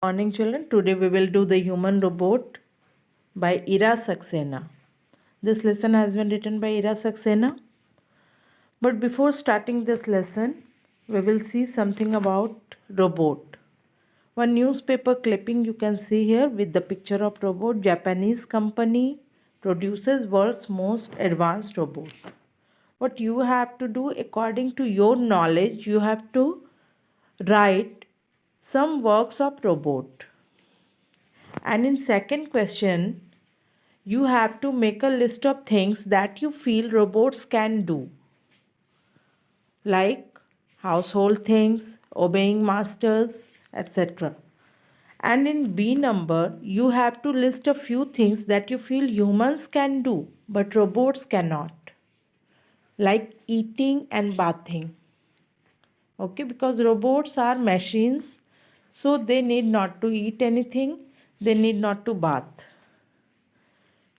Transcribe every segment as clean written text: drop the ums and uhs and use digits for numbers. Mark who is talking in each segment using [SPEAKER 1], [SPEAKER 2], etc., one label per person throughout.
[SPEAKER 1] Morning children, today we will do the human robot by Ira Saxena. This lesson has been written by Ira Saxena. But before starting this lesson, we will see something about robot. One newspaper clipping you can see here with the picture of robot. Japanese company produces world's most advanced robot. What you have to do according to your knowledge, you have to write some works of robot. And in second question, you have to make a list of things that you feel robots can do, like household things, obeying masters, etc. And in B number, you have to list a few things that you feel humans can do but robots cannot, like eating and bathing. Okay, because robots are machines, so they need not to eat anything, they need not to bath.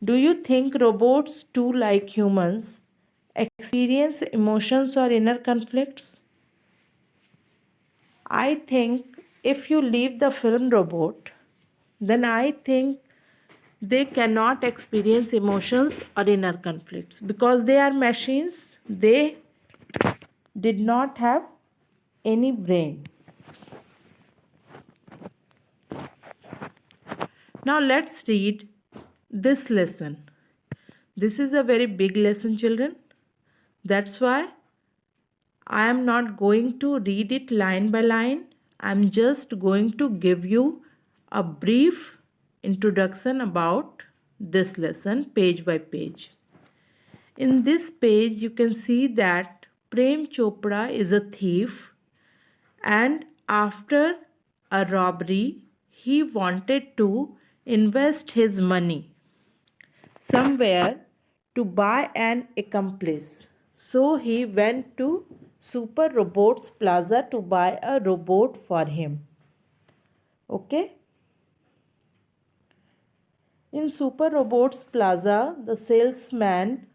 [SPEAKER 1] Do you think robots too, like humans, experience emotions or inner conflicts? I think if you leave the film robot, then I think they cannot experience emotions or inner conflicts because they are machines. They did not have any brain. Now let's read this lesson. This is a very big lesson, children. That's why I am not going to read it line by line. I'm just going to give you a brief introduction about this lesson page by page. In this page, you can see that Prem Chopra is a thief, and after a robbery, he wanted to invest his money somewhere to buy an accomplice. So he went to Super Robots Plaza to buy a robot for him. Okay? In Super Robots Plaza, the salesman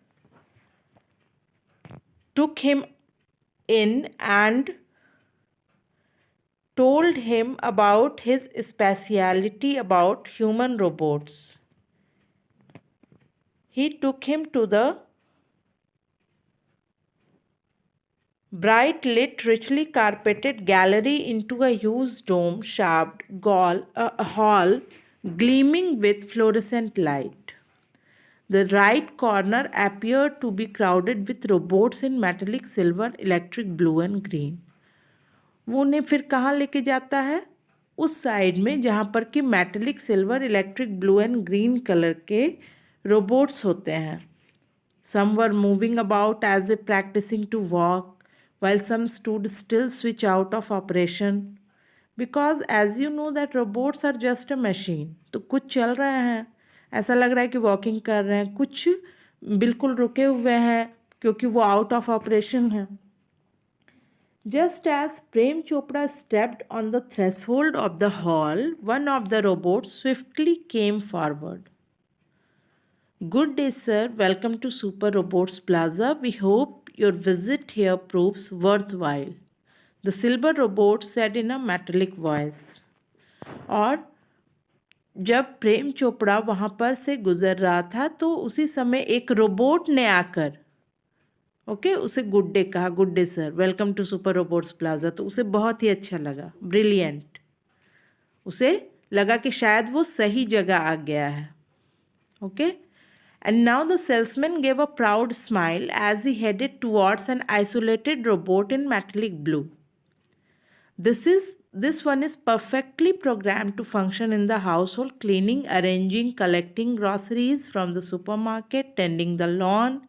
[SPEAKER 1] took him in and told him about his speciality about human robots. He took him to the bright lit, richly carpeted gallery into a huge dome-shaped hall gleaming with fluorescent light. The right corner appeared to be crowded with robots in metallic silver, electric blue and green. वो उन्हें फिर कहाँ लेके जाता है? उस side में जहाँ पर कि metallic silver electric blue and green colour के रोबोट्स होते हैं. Some were moving about as if practicing to walk, while some stood still, switch out of operation. Because as you know that robots are just a machine. तो कुछ चल रहे हैं, ऐसा लग रहा है कि वॉकिंग कर रहे हैं, कुछ बिल्कुल रुके हुए हैं क्योंकि वो आउट ऑफ ऑपरेशन है. Just as Prem Chopra stepped on the threshold of the hall, one of the robots swiftly came forward. Good day, sir. Welcome to Super Robots Plaza. We hope your visit here proves worthwhile. The silver robot said in a metallic voice. और जब प्रेम चोपड़ा वहाँ पर से गुजर रहा था तो उसी समय एक रोबोट ने आकर उसे गुड डे कहा. Good day sir, welcome to super robots plaza. तो उसे बहुत ही अच्छा लगा, ब्रिलियंट. उसे लगा कि शायद वो सही जगह आ गया है. Okay. And now the salesman gave a proud smile as he headed towards an isolated robot in metallic blue. This one is perfectly programmed to function in the household, cleaning, arranging, collecting groceries from the supermarket, tending the lawn,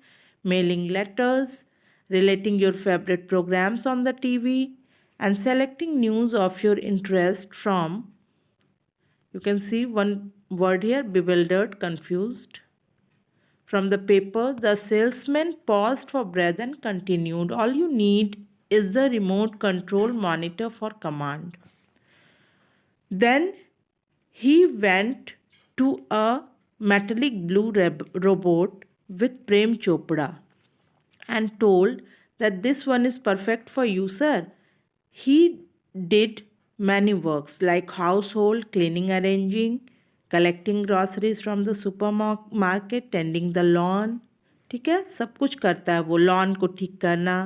[SPEAKER 1] mailing letters, relating your favorite programs on the TV, and selecting news of your interest from, you can see one word here, bewildered, confused. From the paper, the salesman paused for breath and continued. All you need is the remote control monitor for command. Then he went to a metallic blue robot with Prem Chopra and told that this one is perfect for you, sir. He did many works like household, cleaning, arranging, collecting groceries from the supermarket, tending the lawn. ठीक है, सब कुछ करता है वो, lawn को ठीक करना,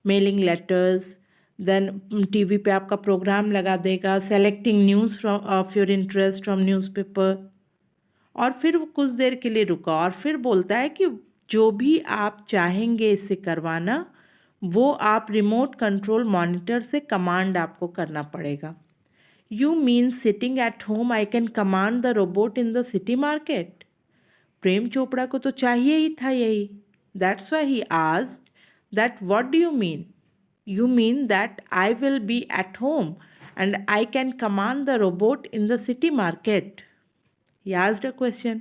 [SPEAKER 1] मेलिंग लेटर्स, देन टीवी पे आपका प्रोग्राम लगा देगा, selecting news from of your interest from newspaper. और फिर वो कुछ देर के लिए रुका और फिर बोलता है कि जो भी आप चाहेंगे इससे करवाना, वो आप रिमोट कंट्रोल मॉनिटर से कमांड आपको करना पड़ेगा। You mean sitting at home I can command the robot in the city market? Prem Chopra को तो चाहिए ही था यही। That's why he asked that what do you mean? You mean that I will be at home and I can command the robot in the city market? He asked a question.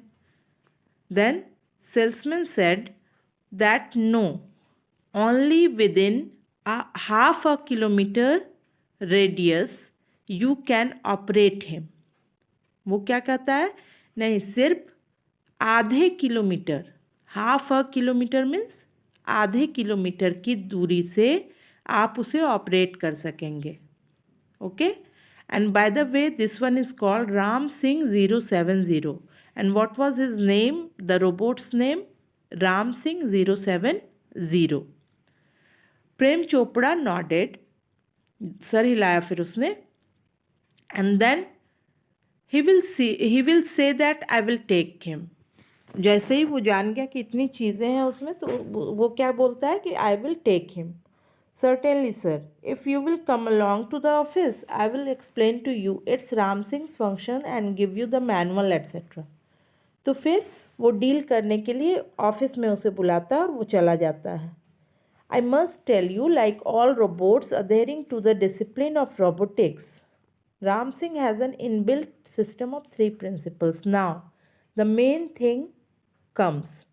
[SPEAKER 1] Then salesman said that no, only within a half a kilometer radius you can operate him. वो क्या कहता है? नहीं, सिर्फ आधे kilometre, half a kilometre means आधे kilometre की दूरी से आप उसे ऑपरेट कर सकेंगे। Okay, and by the way this one is called Ram Singh 070, and what was his name, the robot's name? Ram Singh 070. Prem Chopra nodded, sir हिलाया फिर उसने, and then he will say that I will take him. जैसे ही वो जान गया कि इतनी चीज़ें हैं उसमें, तो वो क्या बोलता है कि I will take him. Certainly, sir. If you will come along to the office, I will explain to you its Ram Singh's function and give you the manual, etc. तो फिर वो डील करने के लिए ऑफिस में उसे बुलाता है और वो चला जाता है। I must tell you, like all robots adhering to the discipline of robotics, Ram Singh has an inbuilt system of 3 principles. Now, the main thing comes.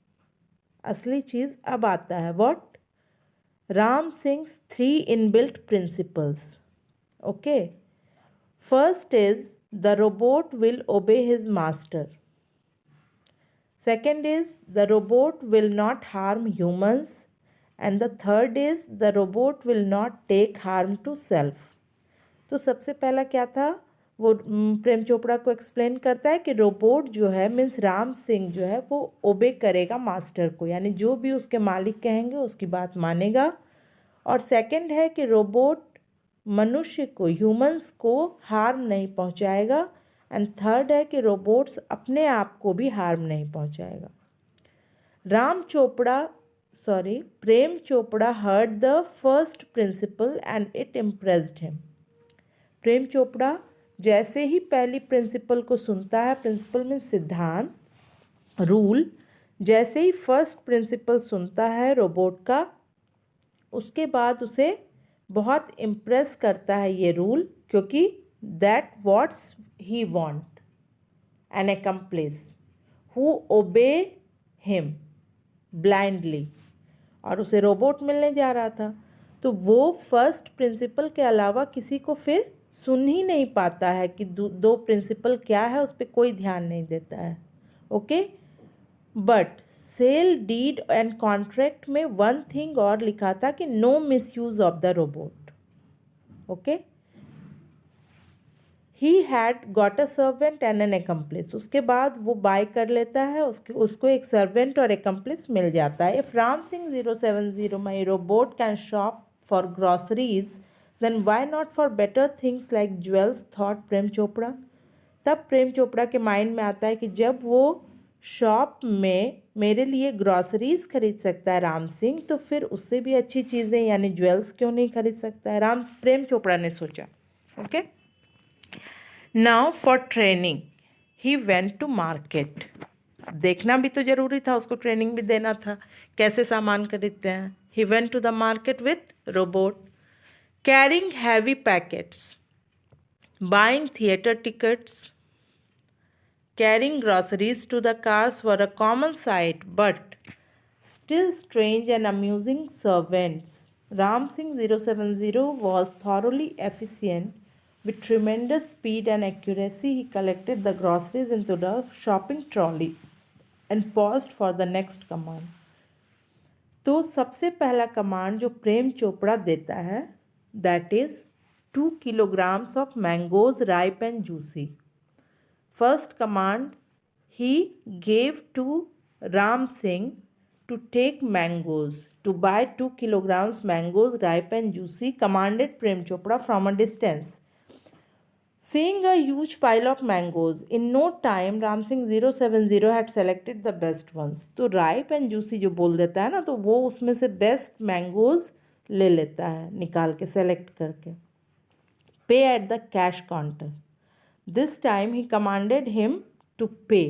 [SPEAKER 1] असली चीज़ अब आता है। What? Ram Singh's 3 inbuilt principles. Okay. First is the robot will obey his master. Second is the robot will not harm humans. And the third is the robot will not take harm to self. तो सबसे पहला क्या था, वो प्रेम चोपड़ा को explain करता है कि रोबोट जो है मीन्स राम सिंह जो है वो ओबे करेगा मास्टर को, यानी जो भी उसके मालिक कहेंगे उसकी बात मानेगा। और सेकंड है कि रोबोट मनुष्य को, ह्यूमंस को हार्म नहीं पहुंचाएगा। एंड थर्ड है कि रोबोट्स अपने आप को भी हार्म नहीं पहुंचाएगा। Prem Chopra heard the first principle and it impressed him. Prem Chopra जैसे ही पहली प्रिंसिपल को सुनता है, प्रिंसिपल मीन्स सिद्धांत, रूल, जैसे ही फर्स्ट प्रिंसिपल सुनता है रोबोट का, उसके बाद उसे बहुत इम्प्रेस करता है ये रूल, क्योंकि that what's he want an accomplice who obey him blindly. और उसे रोबोट मिलने जा रहा था, तो वो फर्स्ट प्रिंसिपल के अलावा किसी को फिर सुन ही नहीं पाता है कि दो प्रिंसिपल क्या है, उस पर कोई ध्यान नहीं देता है। Okay, but sale deed and contract में वन थिंग और लिखा था कि no misuse of the robot. Okay, he had got a servant and an accomplice। उसके बाद वो बाय कर लेता है, उसको एक सर्वेंट और accomplice मिल जाता है। If Ram Singh 070 my robot can shop for groceries then why not for better things like jewels, thought Prem Chopra. तब प्रेम चोपड़ा के माइंड में आता है कि जब वो शॉप में मेरे लिए ग्रॉसरीज खरीद सकता है राम सिंह, तो फिर उससे भी अच्छी चीज़ें यानी ज्वेल्स क्यों नहीं खरीद सकता है, प्रेम चोपड़ा ने सोचा। Okay, now for training he went to market. देखना भी तो ज़रूरी था, उसको ट्रेनिंग भी देना था कैसे सामान खरीदते हैं। He went to the market with robot, carrying heavy packets, buying theatre tickets, carrying groceries to the cars were a common sight, but still strange and amusing servants. Ram Singh 070 was thoroughly efficient. With tremendous speed and accuracy, he collected the groceries into the shopping trolley and paused for the next command. तो सबसे पहला command जो प्रेम चोपड़ा देता है, that is 2 kilograms of mangoes ripe and juicy. First command he gave to Ram Singh to take mangoes, to buy 2 kilograms mangoes ripe and juicy, commanded Prem Chopra from a distance. Seeing a huge pile of mangoes, in no time Ram Singh 070 had selected the best ones. तो ripe and juicy जो बोल देता है ना, तो वो उसमें से बेस्ट मैंगोज ले लेता है निकाल के, सेलेक्ट करके. Pay at the cash counter. This time he commanded him to pay.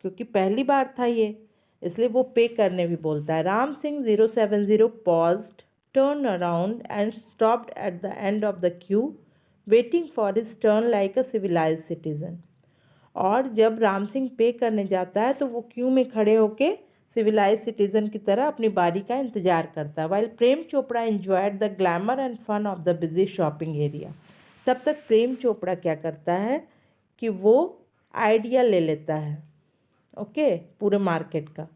[SPEAKER 1] क्योंकि पहली बार था ये, इसलिए वो पे करने भी बोलता है. Ram Singh 070 paused, turned around and stopped at the end of the queue, waiting for his turn like a civilized citizen. और जब राम सिंह पे करने जाता है तो वो क्यू में खड़े होके सिविलाइज सिटीजन की तरह अपनी बारी का इंतजार करता है. While Prem Chopra enjoyed the glamour and fun of the busy shopping area. तब तक प्रेम चोपड़ा क्या करता है कि वो आइडिया ले लेता है, ओके, पूरे मार्केट का.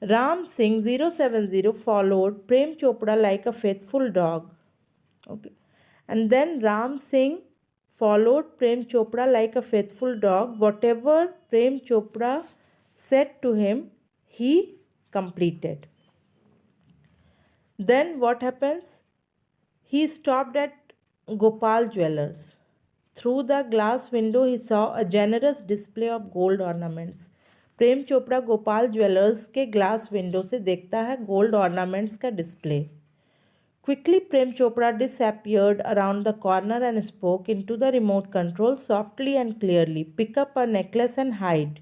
[SPEAKER 1] Ram Singh 070 followed Prem Chopra like a faithful dog, okay, and then Ram Singh followed Prem Chopra like a faithful dog. Whatever Prem Chopra said to him, he completed. Then what happens? He stopped at Gopal Jewellers. Through the glass window, he saw a generous display of gold ornaments. Prem Chopra Gopal jewellers के glass window से देखता है gold ornaments का display. Quickly, Prem Chopra disappeared around the corner and spoke into the remote control softly and clearly. Pick up a necklace and hide.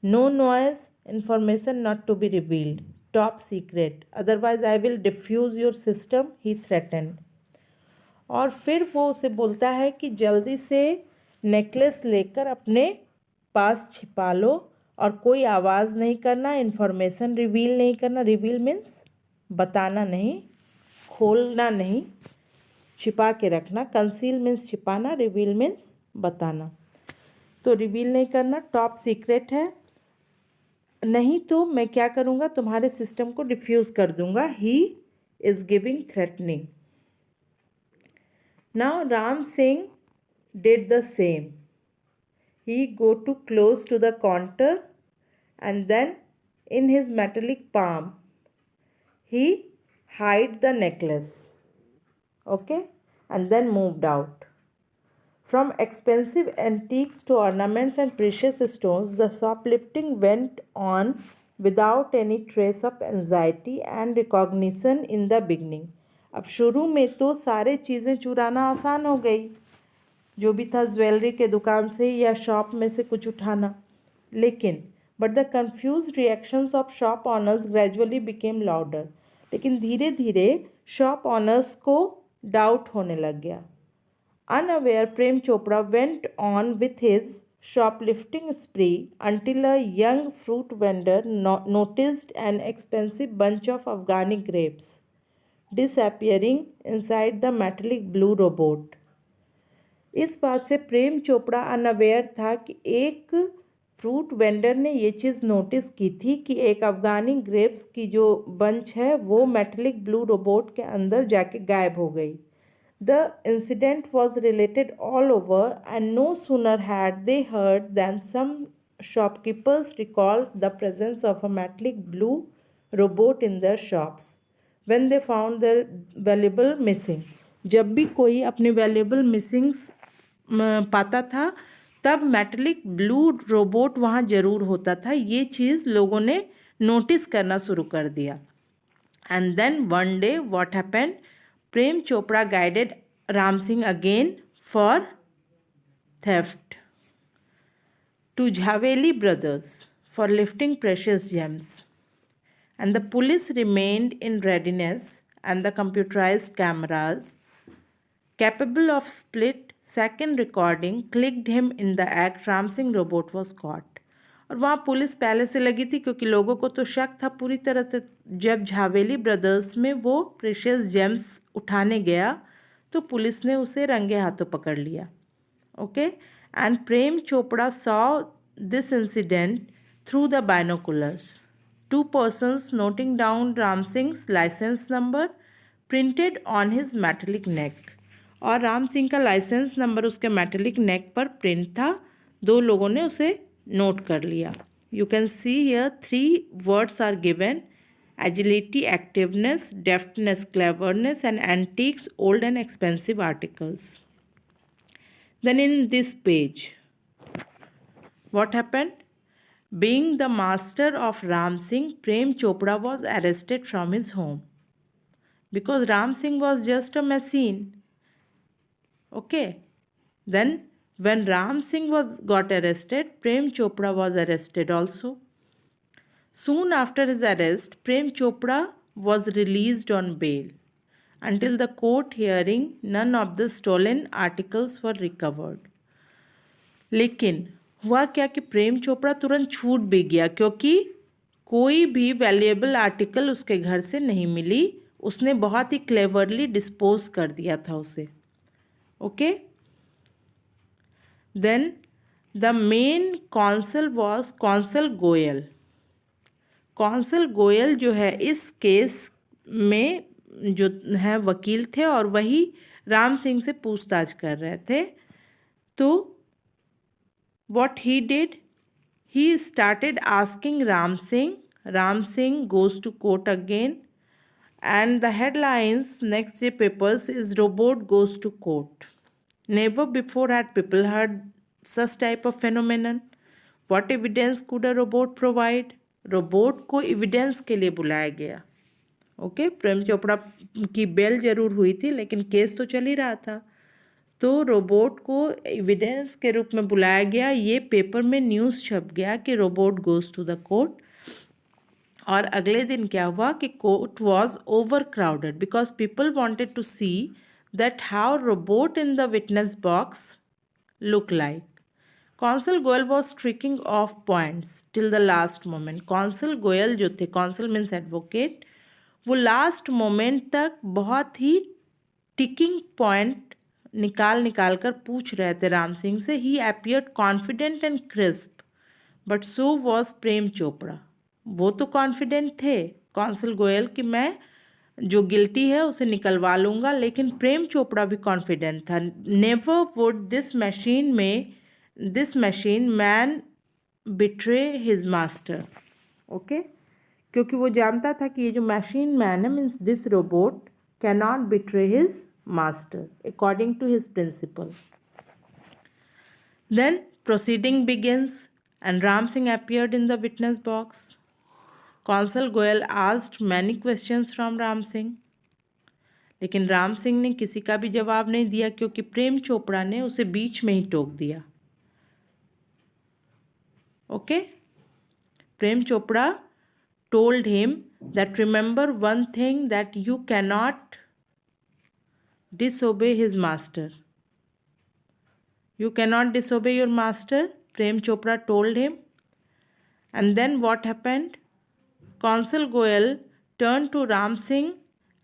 [SPEAKER 1] No noise, information not to be revealed. Top secret. Otherwise, I will defuse your system, he threatened. और फिर वो उसे बोलता है कि जल्दी से necklace लेकर अपने पास छिपा लो और कोई आवाज़ नहीं करना, इन्फॉर्मेशन रिवील नहीं करना. रिवील मीन्स बताना नहीं, खोलना नहीं, छिपा के रखना. कंसील मीन्स छिपाना, रिवील मीन्स बताना. तो रिवील नहीं करना, टॉप सीक्रेट है, नहीं तो मैं क्या करूँगा, तुम्हारे सिस्टम को डिफ्यूज़ कर दूँगा. He is giving threatening. Now Ram Singh did the same. He go to close to the counter and then in his metallic palm he hide the necklace, okay, and then moved out. From expensive antiques to ornaments and precious stones, the shoplifting went on without any trace of anxiety and recognition in the beginning. अब शुरू में तो सारे चीज़ें चुराना आसान हो गई, जो भी था ज्वेलरी के दुकान से या शॉप में से कुछ उठाना, लेकिन but the confused reactions of shop owners gradually became louder. लेकिन धीरे धीरे शॉप ऑनर्स को डाउट होने लग गया. Unaware Prem Chopra went on with his shoplifting स्प्री until a young fruit vendor noticed an expensive bunch of Afghani grapes disappearing inside the metallic blue robot. इस बात से प्रेम चोपड़ा अनअवेयर था कि एक फ्रूट वेंडर ने ये चीज़ नोटिस की थी कि एक अफ़गानी ग्रेप्स की जो बंच है वो मेटेलिक ब्लू रोबोट के अंदर जाके गायब हो गई. The incident was related all over and no sooner had they heard than some shopkeepers recall the presence of a metallic blue robot in their shops when they found their valuable missing. जब भी कोई अपने valuable missings पाता था तब metallic blue robot वहाँ ज़रूर होता था. ये चीज़ लोगों ने नोटिस करना शुरू कर दिया. And then one day what happened, Prem Chopra guided Ram Singh again for theft to Jhaveli brothers for lifting precious gems. And the police remained in readiness and the computerized cameras capable of split second recording clicked him in the act. Ram Singh robot was caught. और वहाँ police पहले से लगी थी क्योंकि लोगों को तो शक था पूरी तरह से. जब झावेली ब्रदर्स में वो प्रेशियस जेम्स उठाने गया तो पुलिस ने उसे रंगे हाथों पकड़ लिया, okay. And Prem Chopra saw this incident through the binoculars. 2 persons noting down Ram Singh licence number printed on his metallic neck. और राम सिंह का लाइसेंस नंबर उसके मेटेलिक नेक पर प्रिंट था। 2 लोगों ने उसे नोट कर लिया। You can see here 3 words are given: agility, activeness, deftness, cleverness and antics, old and expensive articles. Then in this page, what happened? Being the master of Ram Singh, Prem Chopra was arrested from his home because Ram Singh was just a machine. Okay. Then when Ram Singh got arrested, Prem Chopra was arrested also. Soon after his arrest, Prem Chopra was released on bail. Until the court hearing, none of the stolen articles were recovered. लेकिन हुआ क्या कि प्रेम चोपड़ा तुरंत छूट भी गया, क्योंकि कोई भी वैल्यूएबल आर्टिकल उसके घर से नहीं मिली। उसने बहुत ही क्लेवरली डिस्पोज कर दिया था उसे। Okay, then the main counsel was counsel Goyal. Counsel Goyal जो है इस केस में जो है वकील थे और वही राम सिंह से पूछताछ कर रहे थे। तो what he did, he started asking Ram Singh. Ram Singh goes to court again, and the headlines next day papers is robot goes to court. Never before had people heard such type of phenomenon. What evidence could a robot provide? Robot को evidence के लिए बुलाया गया। Okay, Prem Chopra की bell जरूर हुई थी लेकिन केस तो चल ही रहा था, तो रोबोट को एविडेंस के रूप में बुलाया गया। ये पेपर में न्यूज़ छप गया कि robot goes to the court. और अगले दिन क्या हुआ कि court was overcrowded because people wanted to see that how robot in the witness box look like. Counsel Goyal was striking off points till the last moment. Counsel Goyal जो थे, counsel means advocate, वो last moment तक बहुत ही ticking point निकाल कर पूछ रहे थे राम सिंह से। He appeared confident and crisp, but so was Prem Chopra. वो तो कॉन्फिडेंट थे कौंसल गोयल कि मैं जो गिल्टी है उसे निकलवा लूँगा, लेकिन प्रेम चोपड़ा भी कॉन्फिडेंट था। Never would this machine man betray his master. Okay, क्योंकि वो जानता था कि ये जो मशीन मैन है means this robot cannot betray his master according to his principle. Then proceeding begins and Ram Singh appeared in the witness box. Counsel Goyal asked many questions from Ram Singh, लेकिन राम सिंह ने किसी का भी जवाब नहीं दिया क्योंकि प्रेम चोपड़ा ने उसे बीच में ही टोक दिया। Okay, Prem Chopra told him that remember one thing, that you cannot disobey his master. You cannot disobey your master, Prem Chopra told him. And then what happened? Counsel Goyal turned to Ram Singh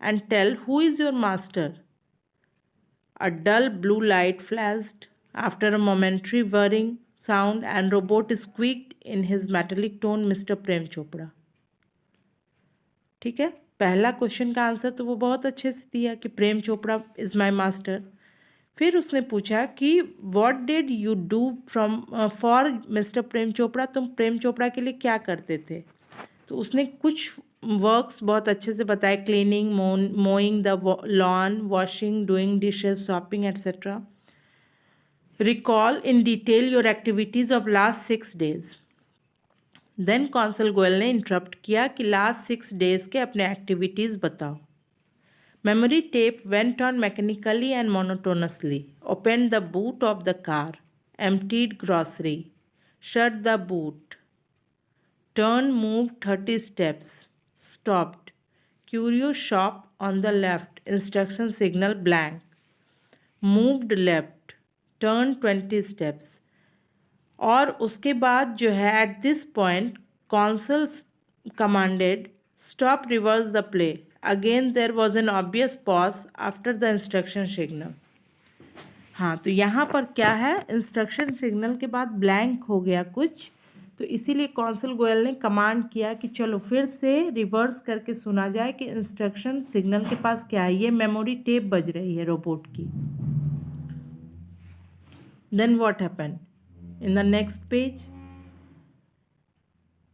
[SPEAKER 1] and tell, who is your master? A dull blue light flashed after a momentary whirring sound and robot squeaked in his metallic tone, Mr. Prem Chopra. ठीक है, पहला question का answer तो वो बहुत अच्छे से दिया कि Prem Chopra is my master. फिर उसने पूछा कि what did you do for mister Prem Chopra, तुम प्रेम चोपड़ा के लिए क्या करते थे? तो उसने कुछ वर्क्स बहुत अच्छे से बताए, cleaning, mowing the lawn, washing, doing dishes, shopping etcetera. Recall in detail your activities of last 6 days। Then counsel Goyal ने इंटरप्ट किया कि लास्ट 6 days के अपने एक्टिविटीज़ बताओ। Memory tape went on mechanically and monotonously. Open the boot of the car, emptied grocery, shut the boot, turn move 30 steps, stopped, curio shop on the left, instruction signal blank, moved left, turn 20 steps। और उसके बाद जो है at this point counsel commanded stop, reverse the play. Again there was an obvious pause after the instruction signal. हाँ, तो यहाँ पर क्या है, इंस्ट्रक्शन सिग्नल के बाद ब्लैंक हो गया कुछ, तो इसीलिए कौंसल गोयल ने कमांड किया कि चलो फिर से रिवर्स करके सुना जाए कि इंस्ट्रक्शन सिग्नल के पास क्या है। ये मेमोरी टेप बज रही है रोबोट की। Then what happened in the next page,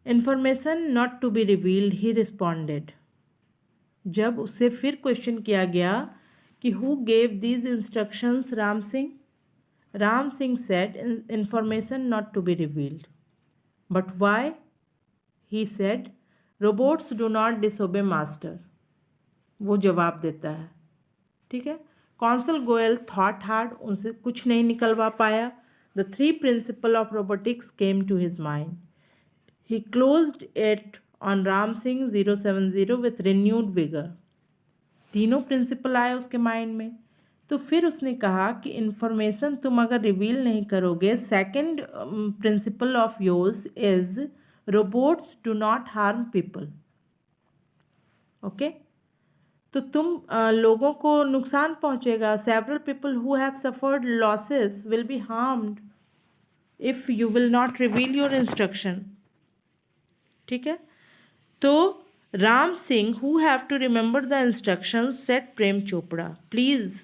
[SPEAKER 1] information not to be revealed, he responded. जब उससे फिर क्वेश्चन किया गया कि who gave these instructions, Ram Singh, Ram Singh said, information not to be revealed. But why? He said, robots do not disobey master. वो जवाब देता है, ठीक है। कौंसल गोयल थॉट हार्ड, उनसे कुछ नहीं निकलवा पाया। The three principles of robotics came to his mind. He closed it on Ram Singh 070 with renewed vigor. तीनों प्रिंसिपल आए उसके माइंड में। तो फिर उसने कहा कि इन्फॉर्मेशन तुम अगर रिवील नहीं करोगे, second principle of yours is robots do not harm people. Okay, तो तुम लोगों को नुकसान पहुंचेगा। Several people who have suffered losses will be harmed if you will not reveal your instruction, ठीक है। तो Ram Singh who have to remember the instructions said Prem Chopra, please.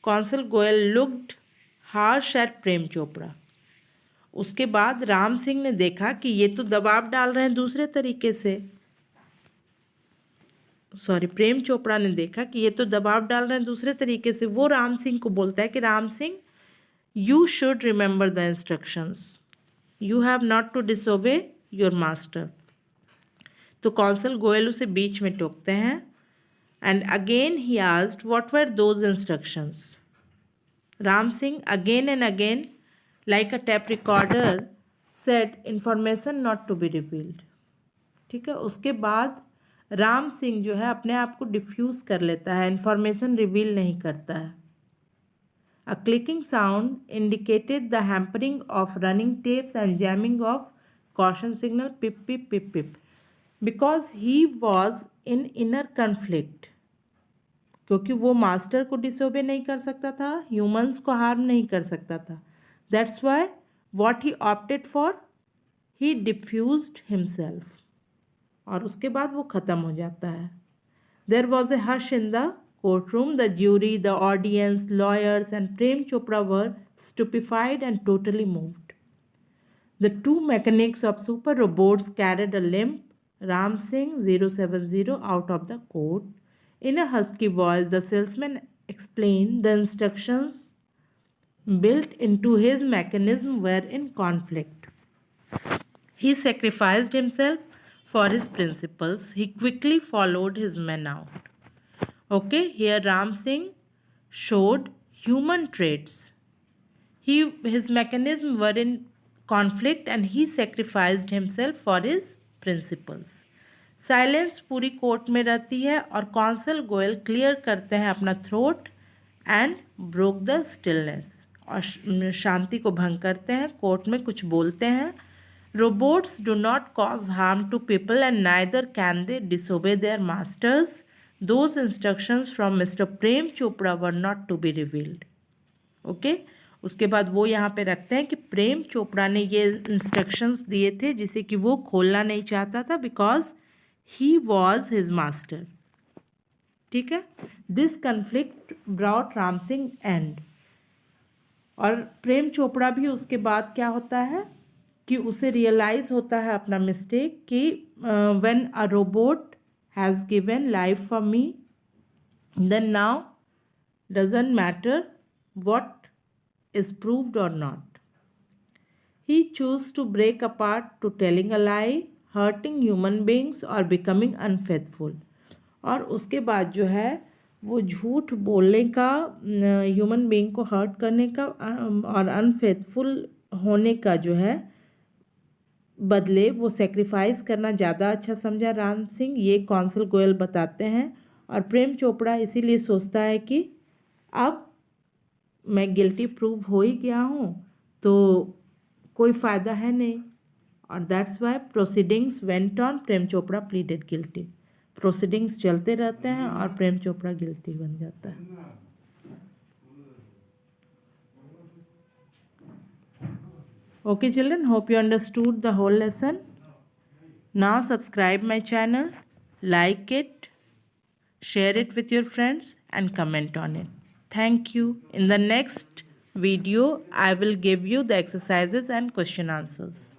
[SPEAKER 1] Counsel Goyal looked harsh at Prem Chopra. उसके बाद राम सिंह ने देखा कि ये तो दबाव डाल रहे हैं दूसरे तरीके से। प्रेम चोपड़ा ने देखा कि ये तो दबाव डाल रहे हैं दूसरे तरीके से। वो राम सिंह को बोलता है कि Ram Singh, you should remember the instructions, you have not to disobey your master. तो कौंसल गोयल उसे बीच में टोकते हैं। And again he asked what were those instructions. Ram Singh again and again, like a tape recorder, said information not to be revealed. ठीक है, उसके बाद राम सिंह जो है अपने आप को डिफ्यूज़ कर लेता है, इंफॉर्मेशन रिवील नहीं करता है। A clicking sound indicated the hampering of running tapes and jamming of caution signal, pip pip pip pip, because he was in inner conflict. क्योंकि वो मास्टर को डिसोबे नहीं कर सकता था, ह्यूमंस को हार्म नहीं कर सकता था। That's why what he opted for, he diffused himself. और उसके बाद वो ख़त्म हो जाता है। There was a hush in the court room, the jury, the audience, lawyers and Prem Chopra were stupefied and totally moved. The two mechanics of super robots carried a limp Ram Singh 070 out of the court. In a husky voice, the salesman explained the instructions built into his mechanism were in conflict. He sacrificed himself for his principles. He quickly followed his men out. Okay, here Ram Singh showed human traits. His mechanism were in conflict and he sacrificed himself for his principles. Silence पूरी court में रहती है और council Goyal clear करते हैं अपना throat and broke the stillness, और शांति को भंग करते हैं, कोर्ट में कुछ बोलते हैं। Robots do not cause harm to people and neither can they disobey their masters. Those instructions from mister Prem Chopra were not to be revealed. Okay, उसके बाद वो यहाँ पे रखते हैं कि प्रेम चोपड़ा ने ये इंस्ट्रक्शंस दिए थे जिसे कि वो खोलना नहीं चाहता था, because he was his master। ठीक है, this conflict brought Ram Singh and. और प्रेम चोपड़ा भी उसके बाद क्या होता है कि उसे रियलाइज होता है अपना मिस्टेक कि when a robot has given life for me, then now doesn't matter what is proved और not. He choose to break apart to telling a lie, hurting human beings और बिकमिंग अनफेथफुल। और उसके बाद जो है वो झूठ बोलने का, ह्यूमन बींग को हर्ट करने का और अनफेथफुल होने का जो है बदले वो सेक्रीफाइस करना ज़्यादा अच्छा समझा राम सिंह। ये कौंसल गोयल बताते हैं। और प्रेम चोपड़ा इसीलिए सोचता है कि अब मैं गिल्टी प्रूव हो ही गया हूँ तो कोई फ़ायदा है नहीं। और that's why proceedings went on, Prem Chopra pleaded guilty. Proceedings चलते रहते हैं और प्रेम चोपड़ा गिल्टी बन जाता है। Okay children, hope you understood the whole lesson. Now subscribe my channel, like it, share it with your friends and comment on it. Thank you. In the next video, I will give you the exercises and question answers.